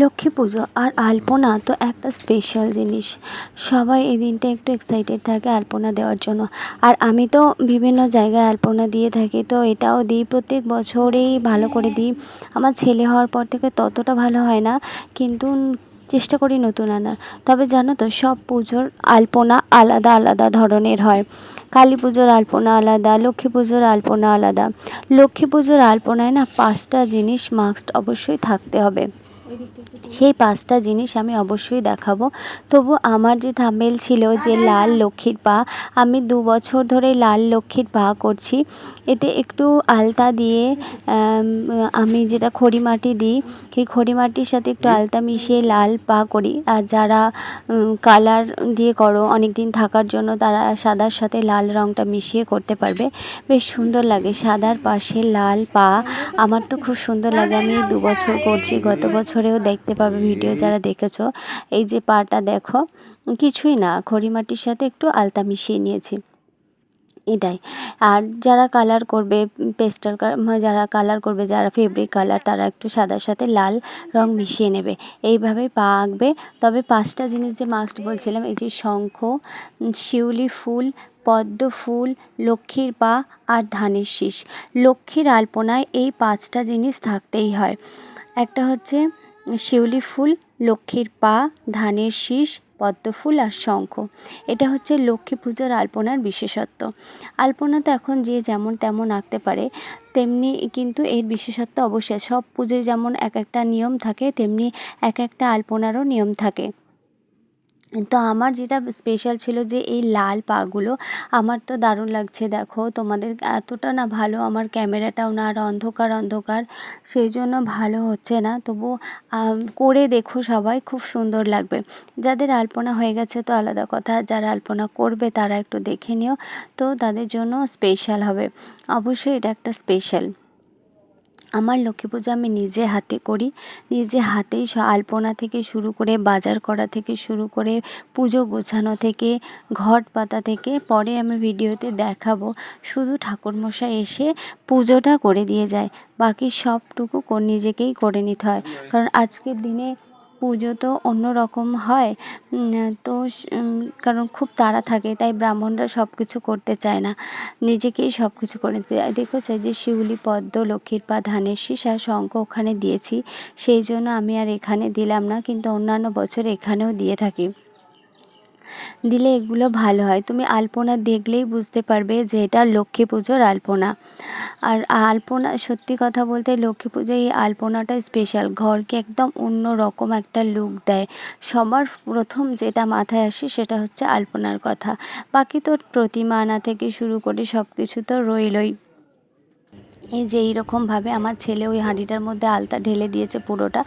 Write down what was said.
লক্ষ্মী পুজো আর আলপনা তো একটা স্পেশাল জিনিস। সবাই এই দিনটা একটু এক্সাইটেড থাকে আলপনা দেওয়ার জন্য। আর আমি তো বিভিন্ন জায়গায় আলপনা দিয়ে থাকি, তো এটাও দিই, প্রত্যেক বছরেই ভালো করে দিই। আমার ছেলে হওয়ার পর থেকে ততটা ভালো হয় না, কিন্তু চেষ্টা করি নতুন আনার। তবে জানো তো, সব পুজোর আলপনা আলাদা আলাদা ধরনের হয়। কালী পুজোর আলপনা আলাদা, লক্ষ্মী পুজোর আলপনা আলাদা। লক্ষ্মী পুজোর আলপনায় না 5টা জিনিস মাস্ট অবশ্যই থাকতে হবে। সেই 5টা জিনিস আমি অবশ্যই দেখাবো। তবু আমার যে থাম্বনেল ছিল যে লাল লক্ষ্মীর পা, আমি 2 বছর ধরে লাল লক্ষ্মীর পা করছি। এতে একটু আলতা দিয়ে আমি যেটা খড়ি মাটি দিই, সেই খড়ি মাটির সাথে একটু আলতা মিশিয়ে লাল পা করি। আর যারা কালার দিয়ে করো অনেক দিন থাকার জন্য, তারা সাদার সাথে লাল রঙটা মিশিয়ে করতে পারবে। বেশ সুন্দর লাগে সাদার পাশে লাল পা। আমার তো খুব সুন্দর লাগে। আমি 2 বছর করছি, গত বছরেও দেখতে পাবে ভিডিও যারা দেখেছো। এই যে পাটা দেখো, কিছুই না, খড়ি মাটির সাথে একটু আলতা মিশিয়ে নিয়েছি, এটাই। আর যারা কালার করবে, পেস্টাল যারা কালার করবে, যারা ফেব্রিক কালার, তারা একটু সাদার সাথে লাল রং মিশিয়ে নেবে। এইভাবেই পা আঁকবে। তবে 5টা জিনিস যে মাস্ট বলছিলাম, এই যে শঙ্খ, শিউলি ফুল, পদ্ম ফুল, লক্ষ্মীর পা আর ধানের শীষ। লক্ষ্মীর আলপনায় এই 5টা জিনিস থাকতেই হয়। একটা হচ্ছে শিউলি ফুল, লক্ষ্মীর পা, ধানের শীষ, পদ্ম ফুল আর শঙ্খ। এটা হচ্ছে লক্ষ্মী পুজোর আলপনার বিশেষত্ব। আলপনা তো এখন যে যেমন তেমন আঁকতে পারে, তেমনি কিন্তু এর বিশেষত্ব অবশ্যই। সব পুজোয় যেমন এক একটা নিয়ম থাকে, তেমনি এক একটা আলপনারও নিয়ম থাকে। তো আমার যেটা স্পেশাল ছিল যে এই লাল পাগুলো, আমার তো দারুণ লাগছে। দেখো, তোমাদের এতটা না ভালো আমার ক্যামেরাটাও না, আর অন্ধকার অন্ধকার, সেই জন্য ভালো হচ্ছে না। তবু করে দেখো সবাই, খুব সুন্দর লাগবে। যাদের আলপনা হয়ে গেছে তো আলাদা কথা, যারা আলপনা করবে তারা একটু দেখে নিও, তো তাদের জন্য স্পেশাল হবে। অবশ্যই এটা একটা স্পেশাল। আমার লক্ষ্মী পুজো আমি নিজে হাতে করি, নিজে হাতেই আলপনা থেকে শুরু করে, বাজার করা থেকে শুরু করে, পুজো গোছানো থেকে, ঘট পাতা থেকে, পরে আমি ভিডিওতে দেখাবো। শুধু ঠাকুরমশাই এসে পুজোটা করে দিয়ে যায়, বাকি সবটুকু নিজেকেই করে নিতে হয়। কারণ আজকের দিনে পুজো তো অন্য রকম হয়। তো কারণ খুব তাড়া থাকে, তাই ব্রাহ্মণরা সব কিছু করতে চায় না, নিজেকেই সব কিছু করে নিতে হয়। দেখো, চাই যে শিউলি, পদ্ম, লক্ষ্মীর পা, ধানের শীষ আর শঙ্খ ওখানে দিয়েছি, সেই জন্য আমি আর এখানে দিলাম না, কিন্তু অন্যান্য বছর এখানেও দিয়ে থাকি। দিলে এগুলো ভালো হয়। তুমি আলপনা দেখলেই বুঝতে পারবে যে এটা লক্ষ্মী পুজোর আলপনা। আর আলপনা, সত্যি কথা বলতে, লক্ষ্মী পুজোয় এই আলপনাটা স্পেশাল, ঘরকে একদম অন্য রকম একটা লুক দেয়। সবার প্রথম যেটা মাথায় আসে সেটা হচ্ছে আলপনার কথা। বাকি তো প্রতিমা আনা থেকে শুরু করে সব কিছু তো রইলই। এই যে এইরকমভাবে আমার ছেলে ওই হাঁড়িটার মধ্যে আলতা ঢেলে দিয়েছে পুরোটা।